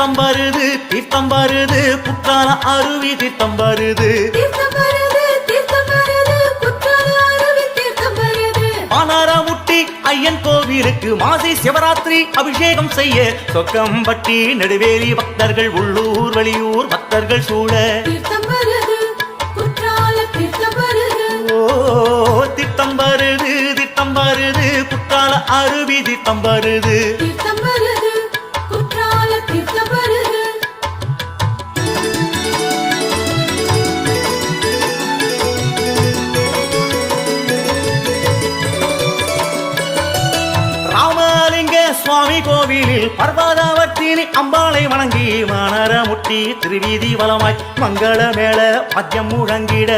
தீர்த்தம் வருது தீர்த்தம் வருது குற்றால அருவி தீர்த்தம் வருது பானாரமுட்டி ஐயன் கோவிலுக்கு மாசி சிவராத்திரி அபிஷேகம் செய்ய சொக்கம்பட்டி நெடுவேலி பக்தர்கள் உள்ளூர் வெளியூர் பக்தர்கள் சூழ தீர்த்தம் வருது தீர்த்தம் வருது குற்றால அருவி தீர்த்தம் வருது சுவாமி கோவிலில் பர்வதவர்த்தினி அம்பாளை வணங்கி வானரமுட்டி திருவீதி வலமாய் மங்கள மேள மத்தியம் முழங்கிட